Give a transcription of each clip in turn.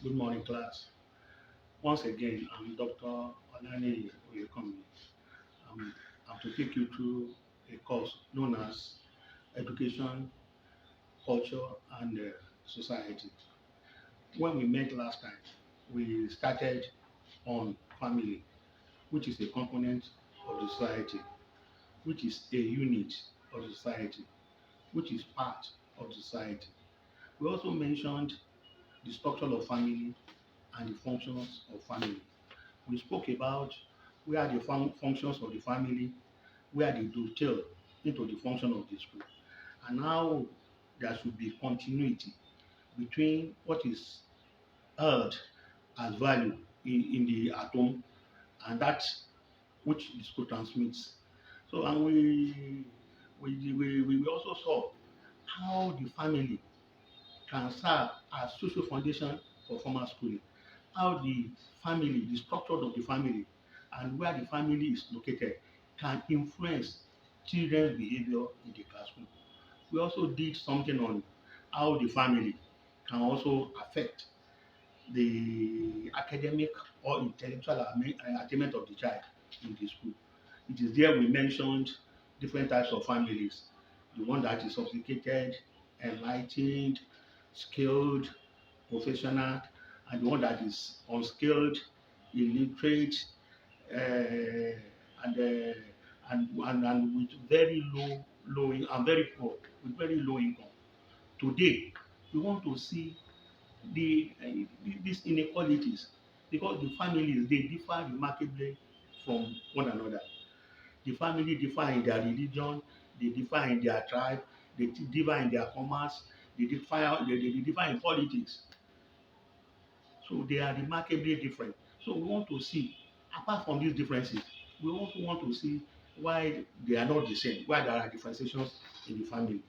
Good morning, class. Once again, I'm Dr. Olani Oyekomi. I'm, I'm to take you through a course known as Education, Culture, and Society. When we met last time, we started on family, which is a component of the society, which is a unit of the society, which is part of the society. We also mentioned the structure of family and the functions of family. We spoke about where the functions of the family, where they dovetail into the function of the school, and how there should be continuity between what is held as value in the atom and that which the school transmits. So, and we also saw how the family can serve as social foundation for formal schooling. How the family, the structure of the family, and where the family is located can influence children's behavior in the classroom. We also did something on how the family can also affect the academic or intellectual attainment of the child in the school. It is there we mentioned different types of families. The one that is sophisticated, enlightened, skilled, professional, and the one that is unskilled, illiterate, and, and with very and very poor, with very low income. Today, we want to see these inequalities because the families they differ remarkably from one another. The family differ in their religion, they differ in their tribe, they differ in their commerce, they differ in politics. So they are remarkably different. So we want to see, apart from these differences, we also want to see why they are not the same, why there are differentiations in the family.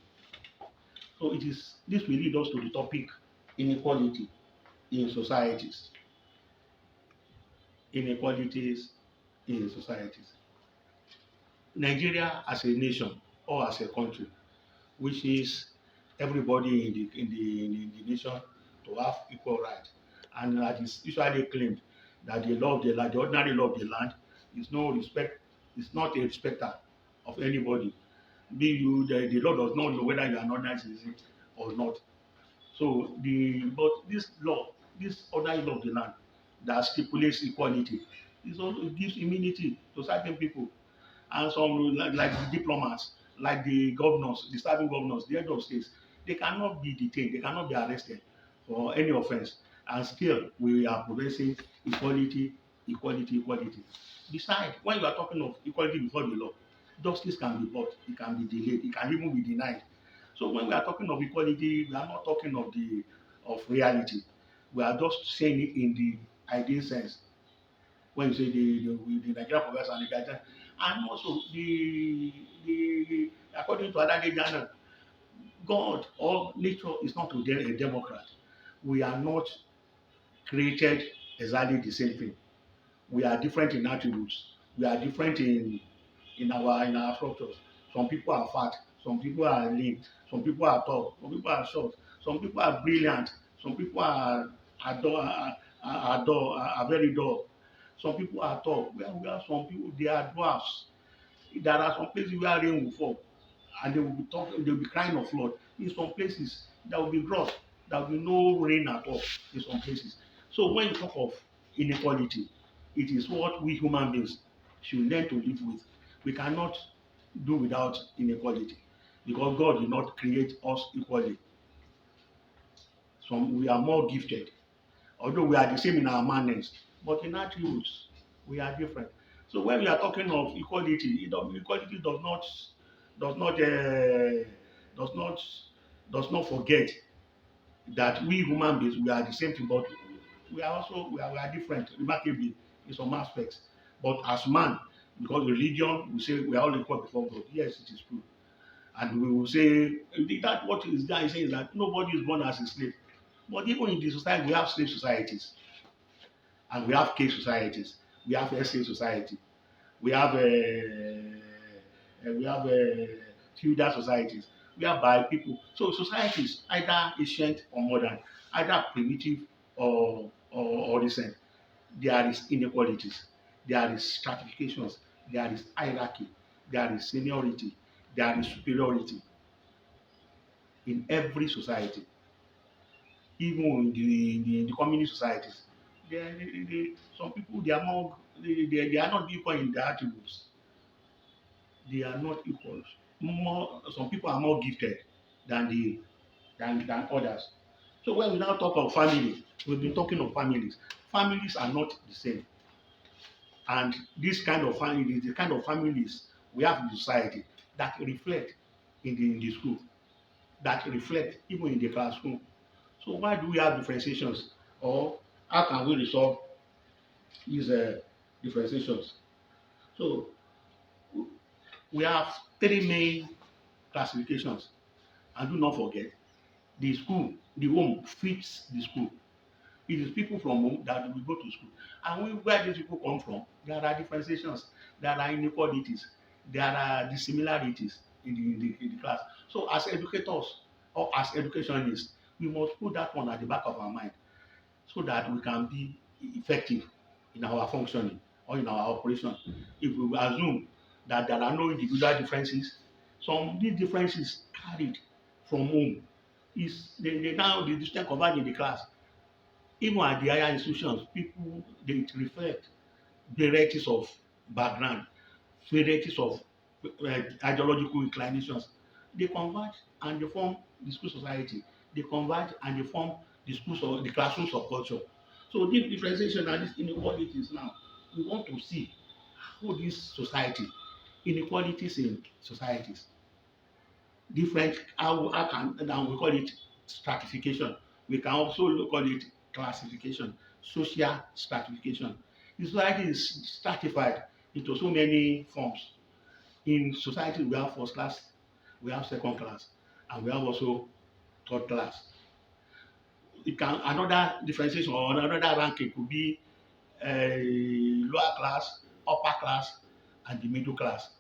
So it is this will lead us to the topic inequality in societies. Inequalities in societies. Nigeria as a nation or as a country, which is everybody in the nation to have equal right, and that is usually claimed that the law of the land, the ordinary law of the land, is no respect, is not a respecter of anybody. Be you the law does not know whether you are an ordinary citizen or not. So this law, this ordinary law of the land that stipulates equality, is also it gives immunity to certain people and some like the diplomats, like the governors, the serving governors, the head of states, they cannot be detained, they cannot be arrested for any offense. And still, we are progressing equality, equality, equality. Besides, when you are talking of equality before the law, justice can be bought, it can be delayed, it can even be denied. So when we are talking of equality, we are not talking of reality. We are just saying it in the ideal sense when you say the Nigerian progress and the guidance, and also the according to Adage Jana, God or nature is not a democrat. We are not created exactly the same thing. We are different in attributes. We are different in our structures. Some people are fat, some people are lean, some people are tall, some people are short, some people are brilliant, some people are very dull. Some people are tall. We have some people they are dwarfs. There are some places where rain will fall and they will be crying of flood. In some places there will be drought, there will be no rain at all in some places. So when you talk of inequality, it is what we human beings should learn to live with. We cannot do without inequality because God did not create us equally. Some we are more gifted, although we are the same in our manners, but in attributes we are different. So when we are talking of equality, equality does not does not does not forget that we human beings we are the same thing, but we are different remarkably in some aspects. But as man, because religion, we say we are all equal before God. Yes, it is true, and we will say that what is guy saying is that nobody is born as a slave. But even in the society, we have slave societies and we have case societies, we have SA society, we have feudal societies, whereby people. So societies either ancient or modern, either primitive or recent, there is inequalities, there is stratifications, there is hierarchy, there is seniority, there is superiority in every society, even in the communist societies. Some people they are not equal in their attributes. They are not equals. Some people are more gifted than than others. So when we now talk of family, we've been talking of families. Families are not the same. And this kind of family, the kind of families we have in society that reflect in the school, that reflect even in the classroom. So why do we have differentiations? Or how can we resolve these differentiations? So we have three main classifications. And do not forget, the school, the home fits the school. It is people from home that will go to school. And where these people come from, there are differentiations, there are inequalities, there are dissimilarities in the class. So as educators or as educationists, we must put that one at the back of our mind so that we can be effective in our functioning or in our operation. If we assume that there are no individual differences, some of these differences carried from home is they now the distinct converge in the class. Even at the higher institutions, people they reflect varieties of background, varieties of ideological inclinations. They converge and they form the school society. They converge and they form the classrooms of culture. So this differentiation and these inequalities now, we want to see how this society, inequalities in societies, different how can and we call it stratification. We can also call it classification, social stratification. The society is stratified into so many forms. In society, we have first class, we have second class, and we have also third class. It can another differentiation or another ranking could be lower class, upper class, and the middle class.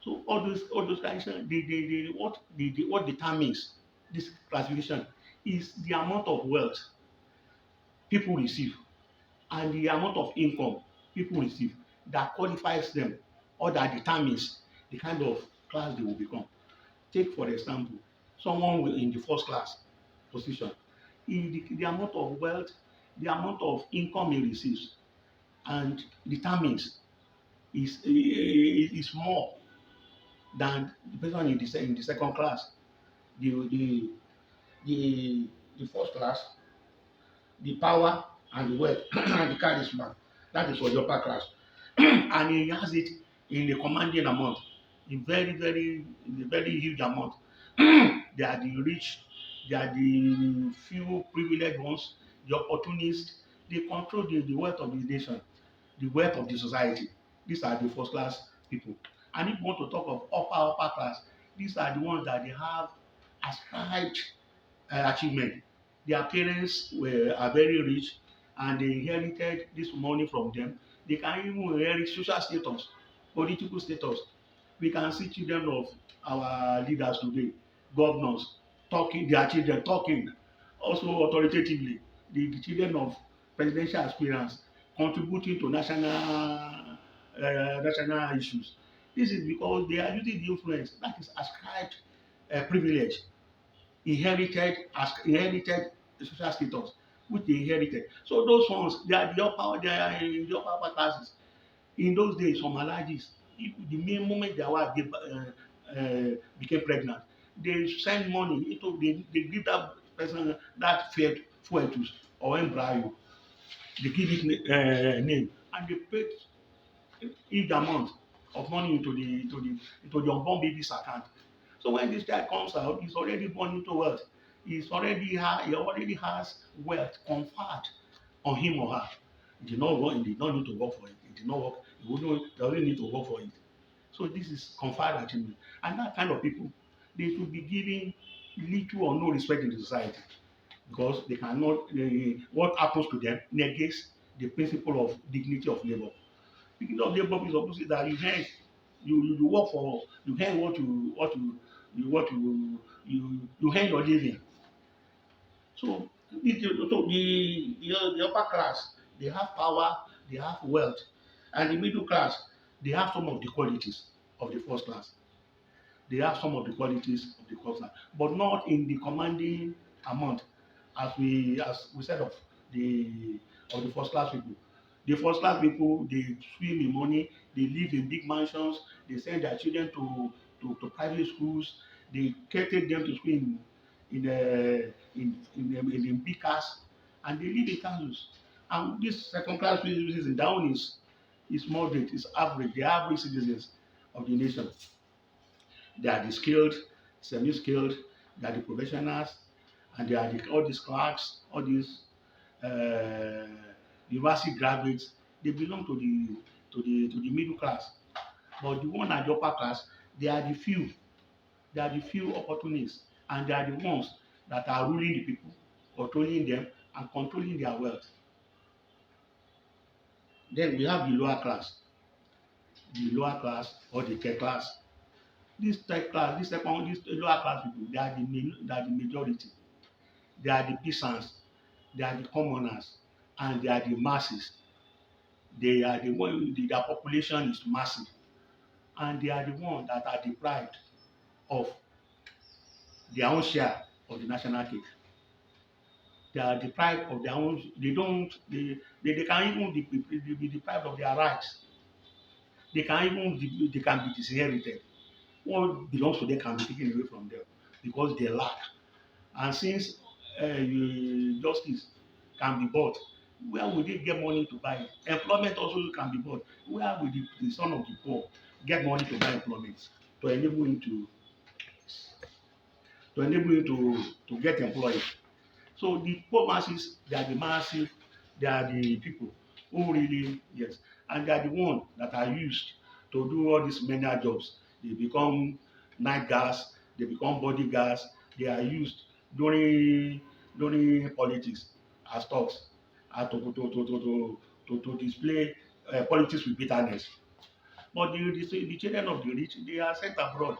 So all those kinds of what determines this classification is the amount of wealth people receive and the amount of income people receive that qualifies them or that determines the kind of class they will become. Take for example, someone in the first class position, the amount of wealth, the amount of income he receives and determines is more than the person in the second class. The the the the first class, the power and the wealth and the charisma, that is for the upper class. And he has it in a commanding amount, in a very huge amount. They are the rich, they are the few privileged ones, the opportunists. They control the wealth of the nation, the wealth of the society. These are the first class people. And if you want to talk of upper class, these are the ones that they have ascribed achievement. Their parents are very rich and they inherited this money from them. They can even inherit social status, political status. We can see children of our leaders today, governors, talking, their children talking also authoritatively. The children of presidential aspirants contributing to national issues. This is because they are using the influence that is ascribed privilege inherited social status which they inherited. So those ones they are in the upper classes. In those days, some alhaji, if the main moment their wife became pregnant, they send money into they give that person that fed fetus or embryo. They give it name and they pay huge amount of money into the unborn baby's account. So when this child comes out, he's already born into wealth. He already has wealth conferred on him or her. He did not work, he did not need to work for it. He did not work, doesn't need to work for it. So this is conferred achievement. And that kind of people, they should be given little or no respect in the society because what happens to them negates the principle of dignity of labor. Speaking of labor is supposed to say that you work for you earn what you earn your living. So The upper class, they have power, they have wealth, and the middle class, they have some of the qualities of the first class. They have some of the qualities of the first class, but not in the commanding amount as we said of the first class people. The first class people, they swim in money, they live in big mansions, they send their children to private schools, they take them to school in big cars, and they live in castles. And this second class citizens down is moderate, is average, the average citizens of the nation. They are the skilled, semi-skilled, they are the professionals, and they are all these clerks, all these uh, university graduates. They belong to the middle class. But the one at the upper class, they are the few. They are the few opportunists, and they are the ones that are ruling the people, controlling them, and controlling their wealth. Then we have the lower class or the third class. This third class, this lower class people, they are the majority. They are the peasants, they are the commoners, and they are the masses. They are the one, their population is massive, and they are the ones that are deprived of their own share of the national cake. They are deprived of their own, they don't, they can even be deprived of their rights. They can be disinherited. What belongs to them can be taken away from them because they lack. And since justice can be bought, where will they get money to buy it? Employment also can be bought. Where will the son of the poor get money to buy employment to enable him to get employed? So the poor masses, they are the masses, they are the people who really, yes, and they are the ones that are used to do all these menial jobs. They become night guards, they become bodyguards, they are used during politics as thugs, to display politics with bitterness. But the children of the rich, they are sent abroad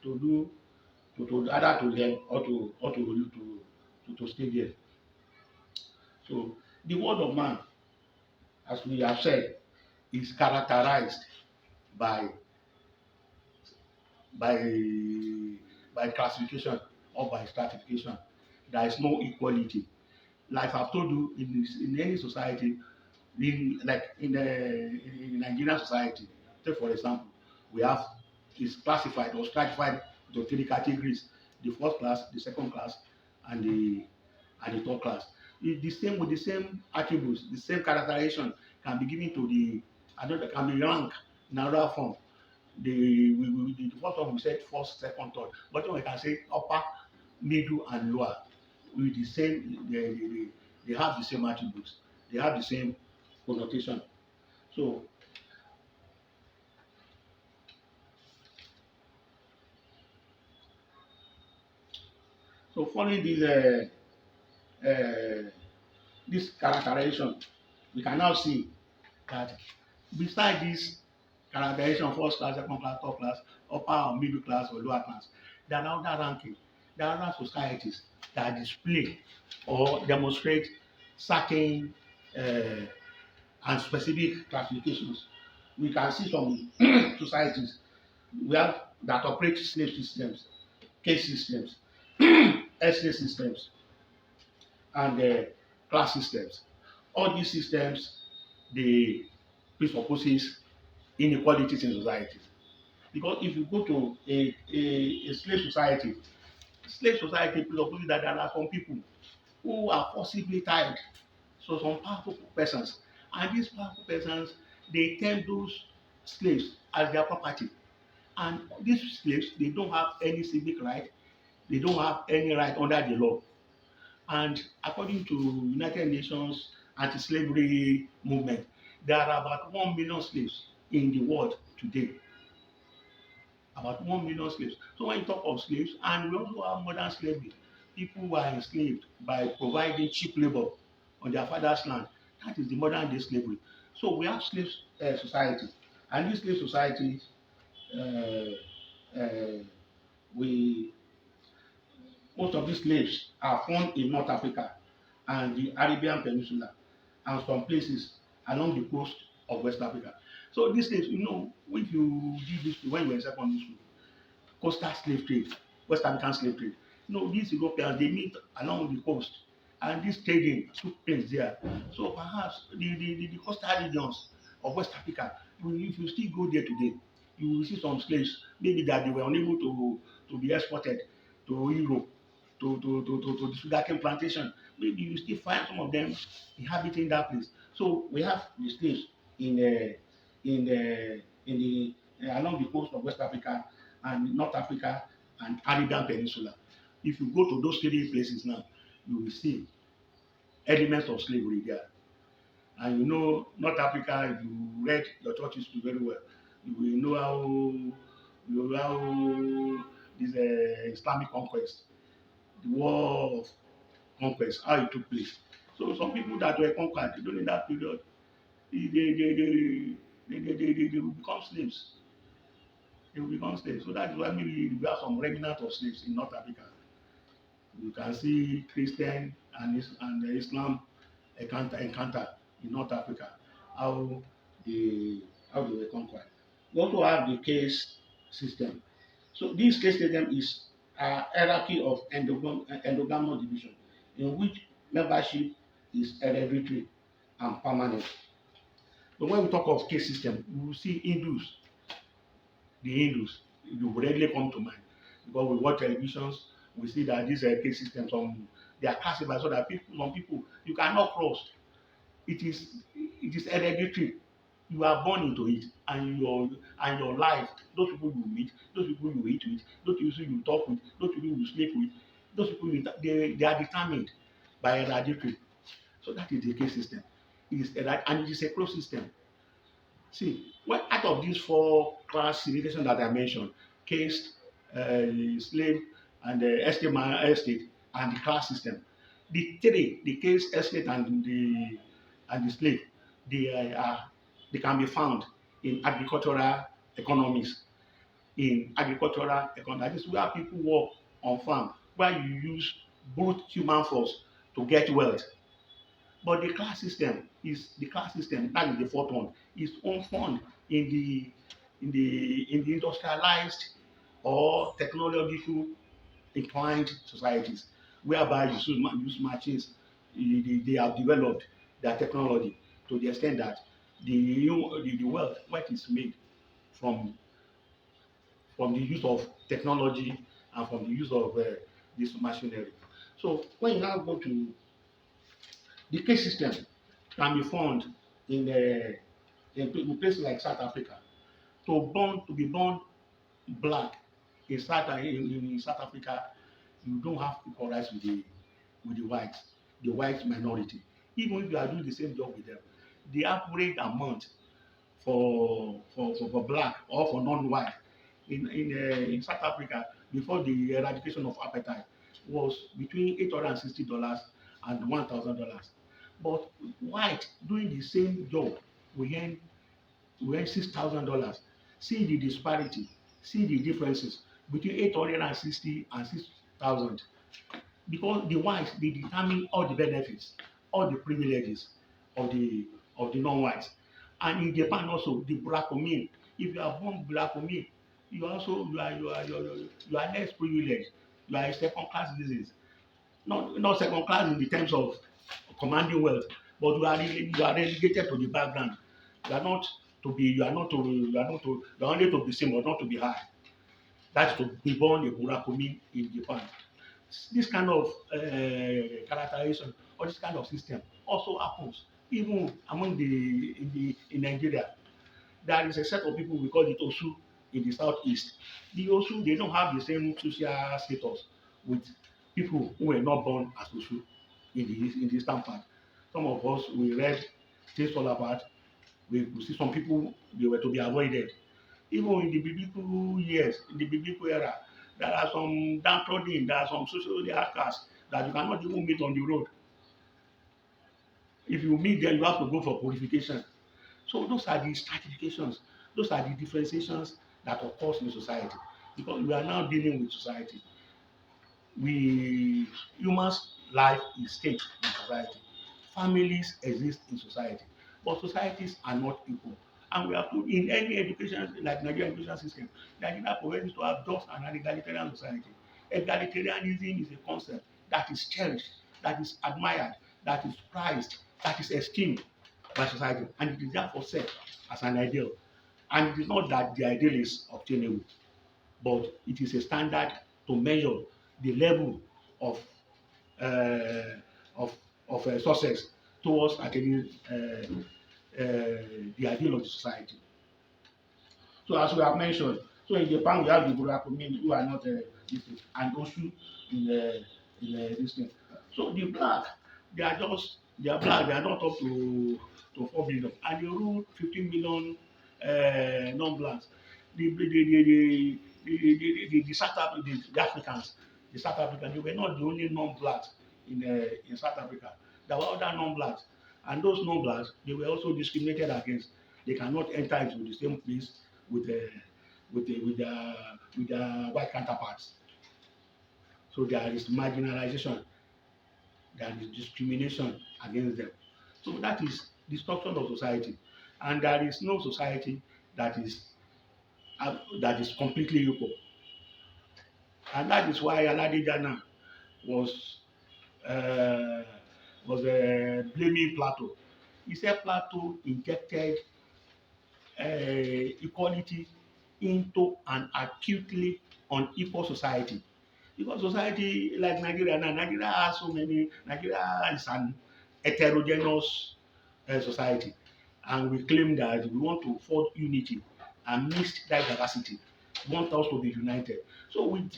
to do either to learn or to stay there. So the word of man, as we have said, is characterized by by classification or by stratification. There is no equality. Like I've told you, in any society, in Nigerian society, take for example, we have is classified or stratified into three categories: the first class, the second class, and the third class. The same with the same attributes, the same characterization can be given to the another, can be ranked in another form. The first one we said first, second, third. But then we can say upper, middle, and lower with the same. They have the same attributes. They have the same connotation. So following this characterization, we can now see that beside this characterization, first class, second class, third class, upper or middle class or lower class, there are other ranking. There are other societies that display or demonstrate certain uh, and specific classifications. We can see some societies where that operate slave systems, caste systems, estate systems, and class systems. All these systems, they presupposes inequalities in society. Because if you go to a slave society presupposes that there are some people who are forcibly tied. So some powerful persons, and these powerful persons, they term those slaves as their property. And these slaves, they don't have any civic right, they don't have any right under the law. And according to United Nations anti-slavery movement, there are about 1 million slaves in the world today. About 1 million slaves. So when you talk of slaves, and we also have modern slavery, people who are enslaved by providing cheap labor on their father's land. That is the modern day slavery. So we have slave society, and these slave societies, uh, uh, we most of these slaves are found in North Africa, and the Arabian Peninsula, and some places along the coast of West Africa. So these days, if you did this when you were in secondary school, coastal slave trade, West African slave trade. These Europeans, they meet along the coast, and this trading took place there. So perhaps the coastal regions of West Africa, if you still go there today, you will see some slaves, maybe that they were unable to be exported to Europe, to the sugarcane plantation. Maybe you still find some of them inhabiting that place. So we have the slaves in the along the coast of West Africa and North Africa and Arabian Peninsula. If you go to those three places now, you will see elements of slavery there. And North Africa, if you read your church history very well, you will know how this Islamic conquest, the war of conquest, how it took place. So some people that were conquered during that period, they will become slaves. They will become slaves. So that is why maybe we have some remnant of slaves in North Africa. You can see Christian and Islam encounter in North Africa, how they how they were conquered. We also have the case system. So this case system is a hierarchy of endogamous division in which membership is hereditary and permanent. So when we talk of case system, we will see the Hindus, you will readily come to mind because we watch televisions, we see that this case system, they are classified so that some people you cannot cross. It is hereditary. You are born into it, and your life, those people you meet, those people you eat with, those people you talk with, those people you sleep with, those people they are determined by hereditary. So that is the case system. And it is a closed system. See, out of these four classifications that I mentioned, caste, slave, and estate, and the class system, the caste, estate, and the slave, they can be found in agricultural economies. That is where people work on farm, where you use brute human force to get wealth. But the class system, that is the fourth one, is found in the industrialized or technological inclined societies, whereby you use machines. They have developed their technology to the extent that the wealth is made from the use of technology and from the use of this machinery. So when you now go to the case system, can be found in places like South Africa. To be born black in South Africa, you don't have equal rights with the whites, the white minority. Even if you are doing the same job with them, the average amount for black or for non-white in South Africa before the eradication of apartheid was between $860 and $1,000. But white doing the same job we earn $6,000. See the disparity, see the differences between 860 and 6,000. Because the whites, they determine all the benefits, all the privileges of the non-whites. And in Japan also, the Bracomin, if you are born Bracomin, you are less privileged. You are a second class citizen. Not second class in the terms of commanding wealth, but you are relegated to the background. You are not to be you are not to you are not to you are only to be seen but not to be high. That's to be born a Murakami in Japan. This kind of characterization or this kind of system also happens even among in Nigeria. There is a set of people we call it Osu in the southeast. The Osu, they don't have the same social status with people who were not born as Osu in the eastern part. Some of us we read things all apart. We see some people they were to be avoided. Even in the biblical years, in the biblical era, there are some downtrodden, there are some socially outcasts that you cannot even meet on the road. If you meet them, you have to go for purification. So those are the stratifications, those are the differentiations that occurs in society. Because we are now dealing with society. We humans life is state in society. Families exist in society, but societies are not equal. And we are put in any education, like Nigerian education system, Nigeria progresses to have just an egalitarian society. Egalitarianism is a concept that is cherished, that is admired, that is prized, that is esteemed by society, and it is therefore set as an ideal. And it is not that the ideal is obtainable, but it is a standard to measure the level of uh, of success towards attaining the ideal of the society. So as we have mentioned, so in Japan we have the Burakumin who are not this thing, and Oshu in this thing. So the black, they are black, they are not up to 4 billion, and they rule 15 million non-blacks. The South the Africans, they were not the only non-blacks in South Africa. There were other non-blacks, and those non-blacks they were also discriminated against. They cannot enter into the same place with their white counterparts. So there is marginalization, there is discrimination against them. So that is the structure of society, and there is no society that is completely equal, and that is why Alade Jana was uh, blaming Plato. He said Plato injected equality into an acutely unequal society. Because society like Nigeria now, Nigeria has so many, Nigeria is an heterogeneous society. And we claim that we want to forge unity and mix that diversity. We want us to be united. So with,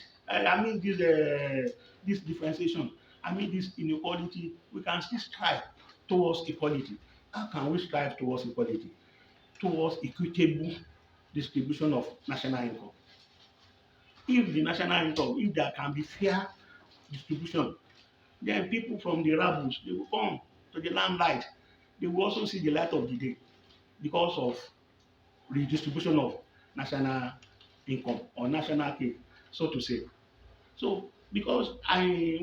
this differentiation, this inequality, we can still strive towards equality. How can we strive towards equality? Towards equitable distribution of national income. If the national income, if there can be fair distribution, then people from the rabbles they will come to the limelight. They will also see the light of the day because of redistribution of national income or national cake, so to say. So because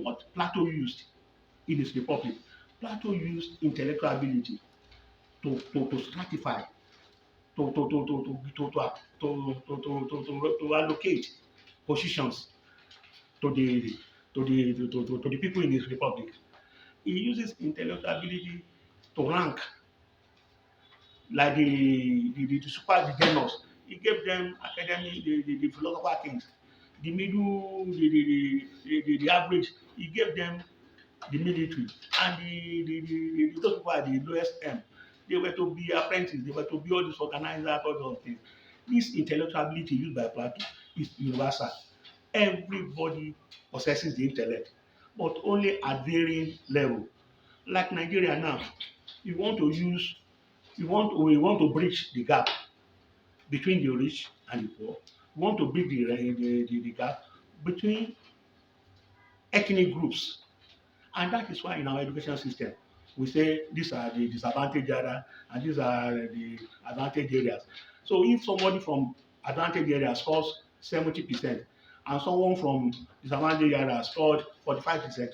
what Plato used in his Republic, Plato used intellectual ability to stratify, to allocate positions to the people in his republic. He uses intellectual ability to rank like the super the generals. He gave them academy, the philosopher kings, the middle, the average. He gave them the military, and those people at the lowest end. They were to be apprentices, they were to be all these organizers, all those things. This intellectual ability used by Plato is universal. Everybody possesses the intellect, but only at varying level. Like Nigeria now, you want to use, we want to bridge the gap between the rich and the poor. We want to bridge the gap between ethnic groups. And that is why in our education system, we say these are the disadvantaged areas and these are the advantage areas. So if somebody from advantage area scores 70% and someone from disadvantaged area scored 45%,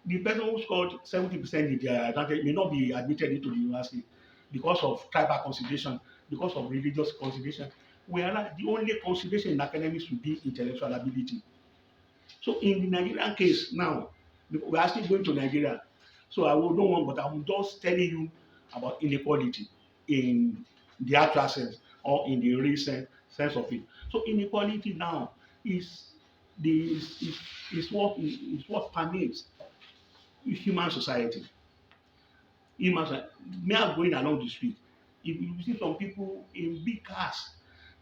the person who scored 70% in their advantage may not be admitted into the university because of tribal consideration, because of religious consideration. Whereas the only consideration in academics should be intellectual ability. So in the Nigerian case now, we are still going to Nigeria. So I will don't want, but I'm just telling you about inequality in the actual sense or in the real sense of it. So inequality now is what permeates human society. Human, me are going along the street. If you see some people in big cars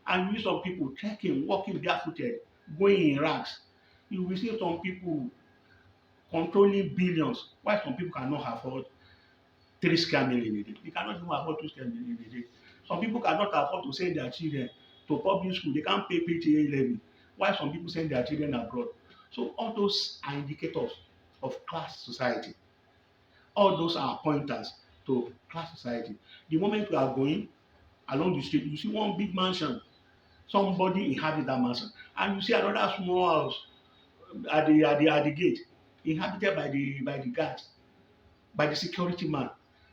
and you see some people trekking, walking barefooted, going in rags, you will see some people controlling billions, while some people cannot afford 3 square meal in a day. They cannot even afford 2 square meal in a day. Some people cannot afford to send their children to public school. They can't pay PTA levy, while some people send their children abroad. So all those are indicators of class society. All those are pointers to class society. The moment you are going along the street, you see one big mansion, somebody inhabit that mansion, and you see another small house at the gate. inhabited by the guards, by the security man.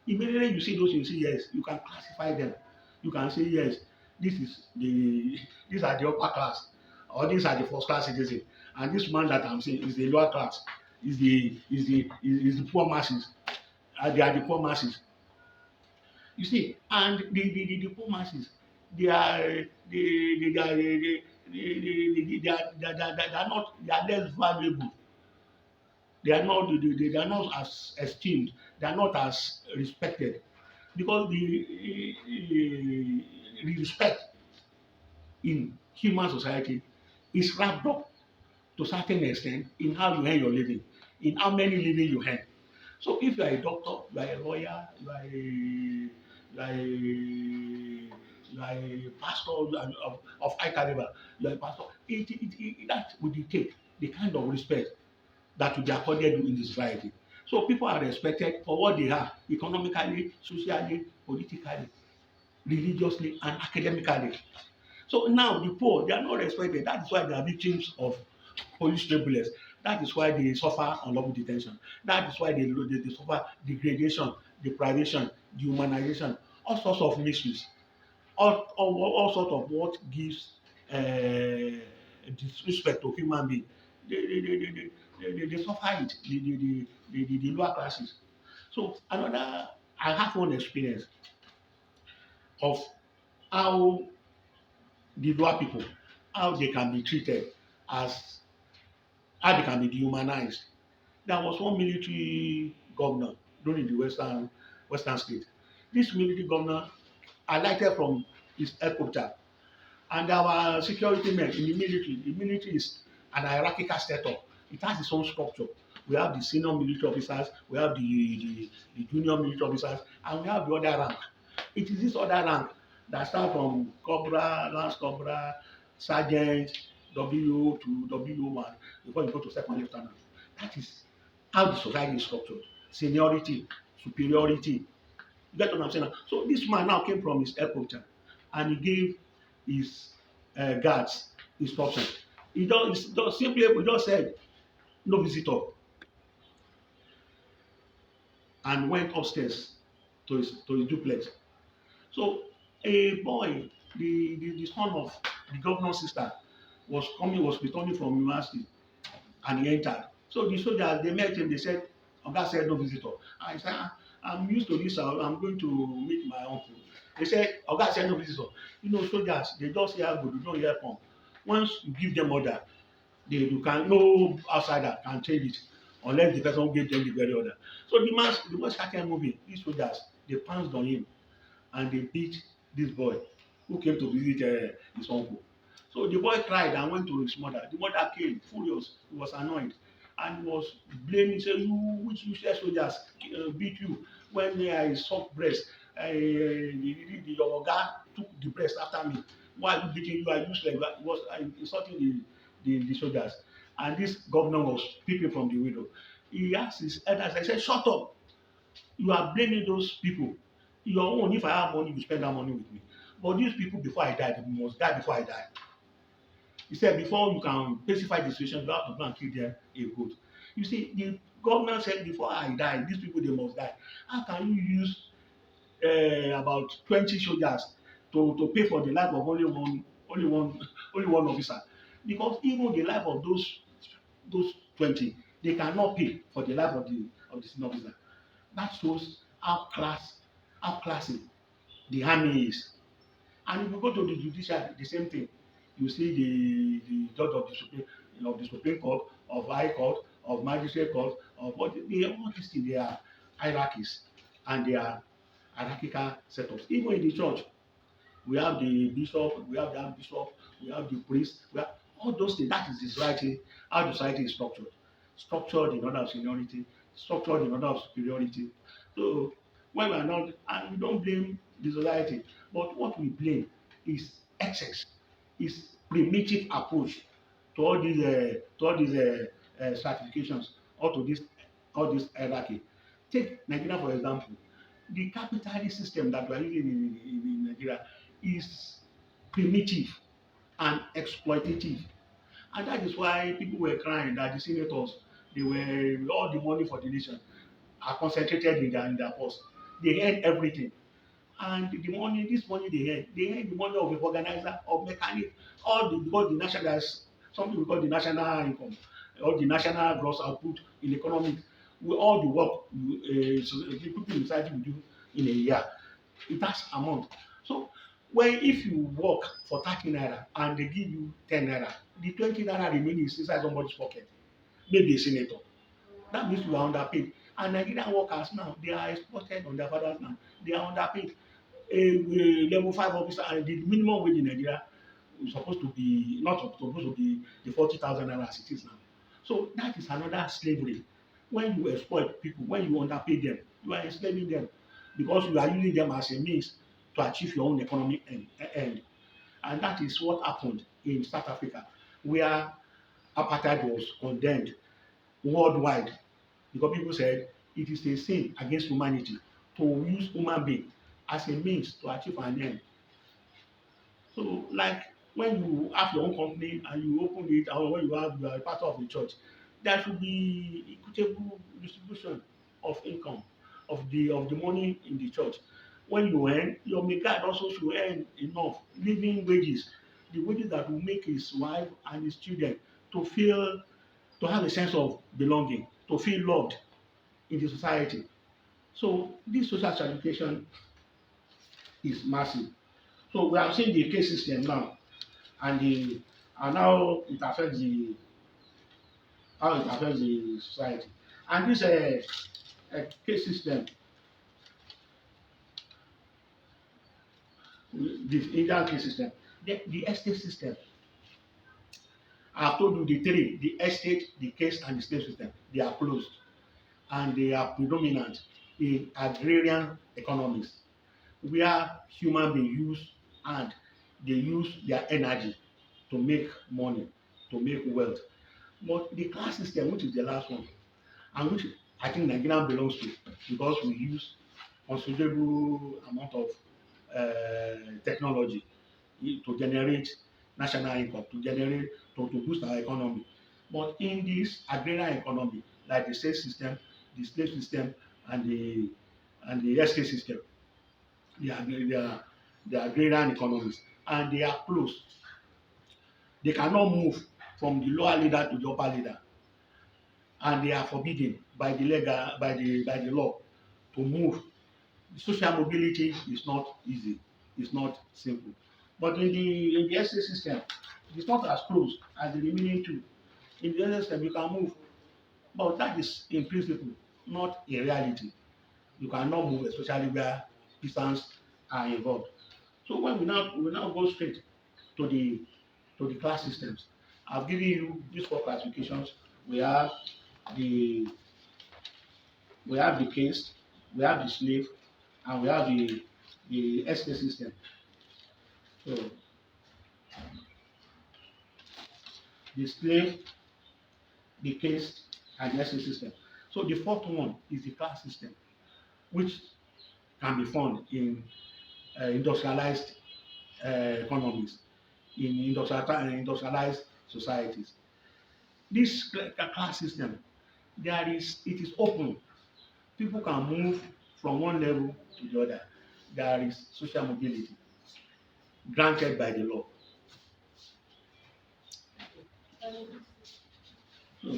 Immediately you see those, you say yes, you can classify them. You can say yes, this is the these are the upper class, or these are the first class citizens, and this man that I'm saying is the lower class, is the poor masses. They are the poor masses. You see, and the poor masses, they are they are they are not, they are less valuable. They are not they are not as esteemed. They are not as respected because the respect in human society is wrapped up to a certain extent in how you earn your living, in how many living you earn. So if you are a doctor, you are a lawyer, you are a pastor of high caliber, you are a pastor, that will dictate the kind of respect that will be accorded in the society. So people are respected for what they are economically, socially, politically, religiously, and academically. So now the poor, they are not respected. That is why they are victims of police turbulence. That is why they suffer unlawful detention. That is why they suffer degradation, deprivation, dehumanization, all sorts of misuse, all sorts of what gives disrespect to human being. They suffer it, the lower classes. So another, I have one experience of how the lower people, how they can be treated, as how they can be dehumanized. There was one military governor during the western state. This military governor alighted from his helicopter, and our security men in the military. The military is an hierarchical setup. It has its own structure. We have the senior military officers, we have the junior military officers, and we have the other rank. It is this other rank that start from corporal, lance corporal, sergeant, W to W1 before you go to second lieutenant. That is how the society is structured. Seniority, superiority. You get what I'm saying? So this man now came from his headquarters and he gave his guards instruction. He just simply he just said no visitor and went upstairs to his duplex. So a boy, the son of the governor's sister, was returning from university and he entered. So the soldiers, they met him, they said, Oga said no visitor. And he said, I'm used to this, I'm going to meet my uncle. They said, Oga said no visitor. You know, soldiers, they just hear good, they don't hear come. Once you give them order, you can, no outsider can change it unless the person gave them the very order. So the man started moving. These soldiers, they pounced on him and they beat this boy who came to visit his uncle. So the boy cried and went to his mother. The mother came furious. He was annoyed and he was blaming, say, you, which useless soldiers beat you when I sucked breast. Your oga took the breast after me. Why are you beating you? Are useless. He was insulting the soldiers. And this governor was peeping from the window. He asked his elders, I said, shut up. You are blaming those people. Your own, if I have money, you spend that money with me. But these people, before I die, they must die before I die. He said, before you can pacify the situation, you have to go and kill them a goat. You see, the government said, before I die, these people, they must die. How can you use about 20 soldiers to pay for the life of only one officer? Because even the life of those 20, they cannot pay for the life of the senior officer. That shows how classy the army is. And if you go to the judiciary, the same thing. You see the judge of the Supreme Court, of High Court, of Magistrate Court, of all all these things, they are hierarchies and they are hierarchical setups. Even in the church, we have the bishop, we have the archbishop, we have the priest, we have all those things. That is the society, how the society is structured. Structured in order of seniority, structured in order of superiority. So when we are not, and we don't blame the society, but what we blame is excess, is primitive approach to all these certifications, or to this all this hierarchy. Take Nigeria for example. The capitalist system that we are using in Nigeria is primitive and exploitative. And that is why people were crying that the senators They were all the money for the nation are concentrated in their purse. They earn everything. And the money, this money they earn the money of a organizer, of mechanic, all the because the national there's something we call the national income, or the national gross output in economics. We all the work so the people in society will do in a year. It has amount. So when if you work for 30 naira and they give you 10 naira, the 20 naira remaining is inside somebody's pocket, maybe a senator. That means you are underpaid. And Nigerian workers now, they are exploited on their fathers now. They are underpaid. A level 5 officer, and the minimum wage in Nigeria is supposed to be not supposed to be the 40,000 naira as it is now. So that is another slavery. When you exploit people, when you underpay them, you are enslaving them because you are using them as a means to achieve your own economic end. And that is what happened in South Africa, where apartheid was condemned worldwide because people said it is a sin against humanity to use human being as a means to achieve an end. So, like when you have your own company and you open it, or when you are a pastor of the church, there should be equitable distribution of income of the money in the church. When you earn, your maker also should earn enough living wages, the wages that will make his wife and his children to feel to have a sense of belonging, to feel loved in the society. So this social stratification is massive. So we have seen the case system now, and the and how it affects the society. And this case system, the Indian case system, the estate system. I have told you the three: the estate, the case, and the slave system. They are closed, and they are predominant in agrarian economies, where human beings use and they use their energy to make money, to make wealth. But the class system, which is the last one, and which I think Nigeria belongs to, because we use considerable amount of technology to generate national income, to boost our economy. But in this agrarian economy, like the state system, the slave system, and the estate system, they are agrarian economies, and they are close. They cannot move from the lower leader to the upper leader, and they are forbidden by the law to move. Social mobility is not easy, it's not simple. But in the estate system, it's not as close as the remaining two. In the estate system, you can move, but that is in principle, not in reality. You cannot move, especially where distance are involved. So when we now go straight to the class systems. I've given you these four classifications. We have the we have the caste, we have the slave, and we have the estate system. So the slave, the caste, and the estate system. So the fourth one is the class system, which can be found in industrialized economies, in industrialized societies. This class system, it is open. People can move from one level to the other. There is social mobility granted by the law. So,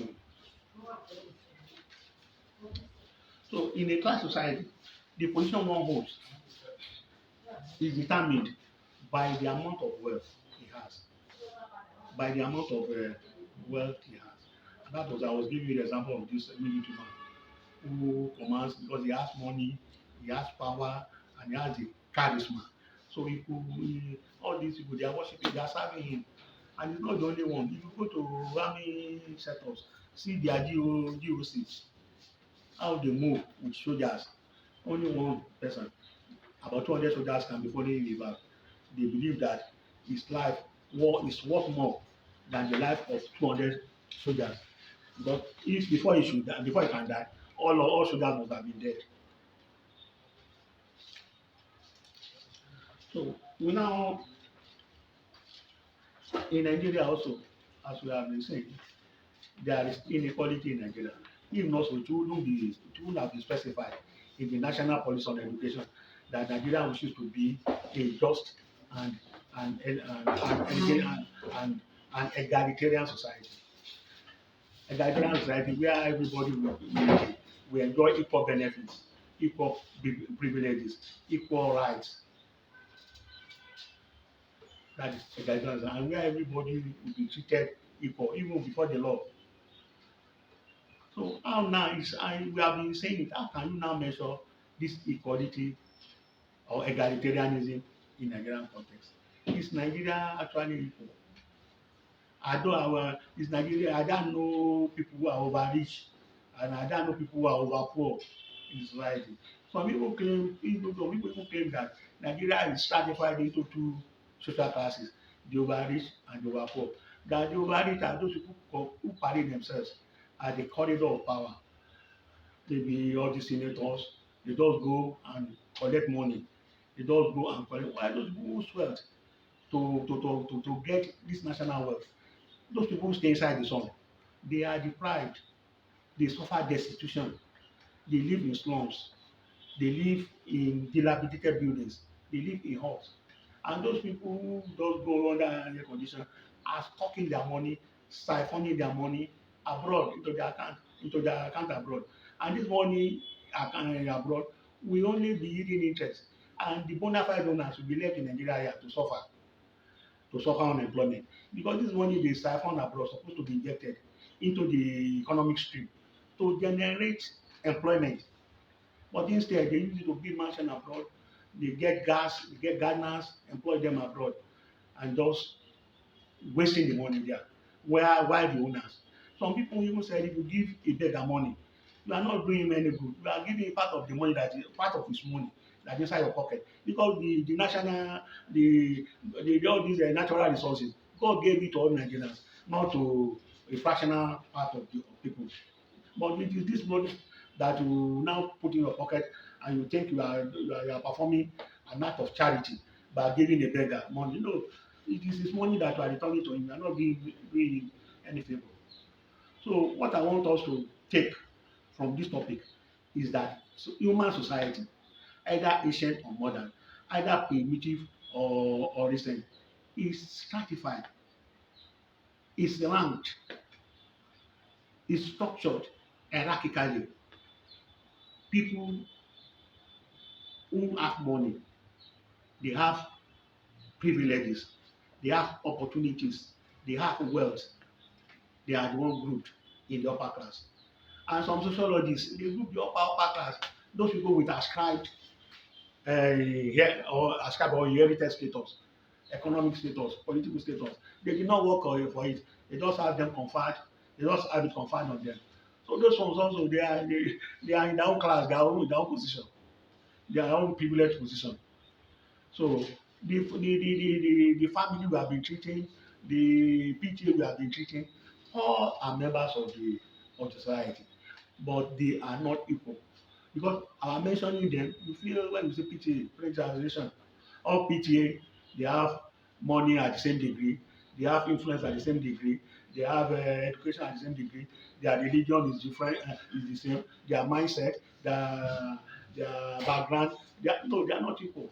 so in a class society, the position one holds is determined by the amount of wealth he has, by the amount of wealth he has. I was giving you the example of this military man who commands because he has money, he has power, and he has the charisma. So all these people, they are worshiping, they are serving him. And he's not the only one. If you go to army setups, see their GOCs, how they move with soldiers. Only one person, about 200 soldiers can be following him back. They believe that his life is worth more than the life of 200 soldiers. But if before he can die, all soldiers must have been dead. So we now in Nigeria also, as we have been saying, there is inequality in Nigeria. If not so, it wouldn't have been specified in the national policy on education that Nigeria wishes to be a just and and, and egalitarian society. Egalitarian society where everybody will enjoy equal benefits, equal privileges, equal rights. That is egalitarian society, and where everybody will be treated equal, even before the law. So how now is we have been saying it. How can you now measure this equality or egalitarianism in Nigerian context? Is Nigeria actually equal? I don't is Nigeria. I don't know people who are over rich, and I don't know people who are over poor in society. Some people even claim that Nigeria is stratified into two social classes: the over rich and the over poor. That the over rich are those people who parade themselves at the corridor of power. Maybe all the senators, they just go and collect money. They just go and collect. Why those people who sweat to get this national wealth? Those people who stay inside the sun, they are deprived. They suffer destitution. They live in slums. They live in dilapidated buildings. They live in huts. And those people who just go under air condition are stocking their money, siphoning their money abroad into their account abroad. And this money abroad will only be yielding interest. And the bona fide owners will be left in Nigeria here to suffer unemployment because this money they siphon abroad supposed to be injected into the economic stream to generate employment, but instead they use it to build mansion abroad. They get gas, they get gardeners, employ them abroad, and just wasting the money there. Why the owners? Some people even said if you give a beggar money, you are not doing him any good. You are giving part of the money that is part of his money that is inside your pocket because the national all these natural resources God gave it to all Nigerians, not to a fractional part of the people. But it is this money that you now put in your pocket and you think you are performing an act of charity by giving a beggar money. No, it is his money that you are returning to him. You are not doing him any favor. So what I want us to take from this topic is that human society, either ancient or modern, either primitive or recent, is stratified, is ranked, is structured hierarchically. People who have money, they have privileges, they have opportunities, they have wealth, they are the one grouped in the upper class. And some sociologists, they group the upper class, those people with ascribed or ascribed or inherited status, economic status, political status. They did not work for it. They just have them conferred, they just have it conferred on them. So those ones also they are in their own class, their own position, their own privileged position. So the family we have been treating, the PTA we have been treating, all are members of the society, but they are not equal. Because our mentioning them, you feel when you say PTA, parent generation, all PTA, they have money at the same degree, they have influence at the same degree, they have education at the same degree, their religion is different, is the same, their mindset, their background, no, they are not equal.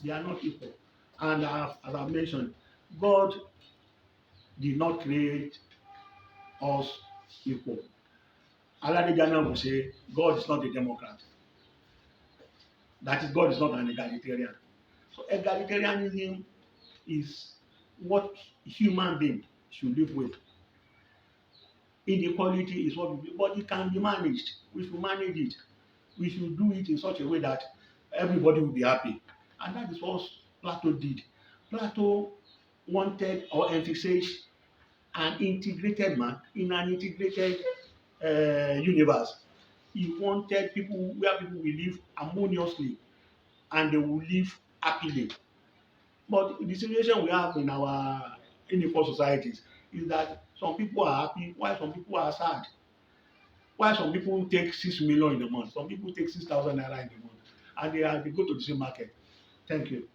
They are not equal. And as I mentioned, God did not create us equal. Alade Jana will say, God is not a Democrat. That is, God is not an egalitarian. So egalitarianism is what human being should live with. Inequality is what we do, but it can be managed. We should manage it. We should do it in such a way that everybody will be happy. And that is what Plato did. Plato wanted or envisaged an integrated man in an integrated universe. He wanted people where people will live harmoniously and they will live happily. But the situation we have in our unequal societies is that some people are happy while some people are sad. While some people take 6 million in a month, some people take 6,000 naira in a month, and they go to the same market. Thank you.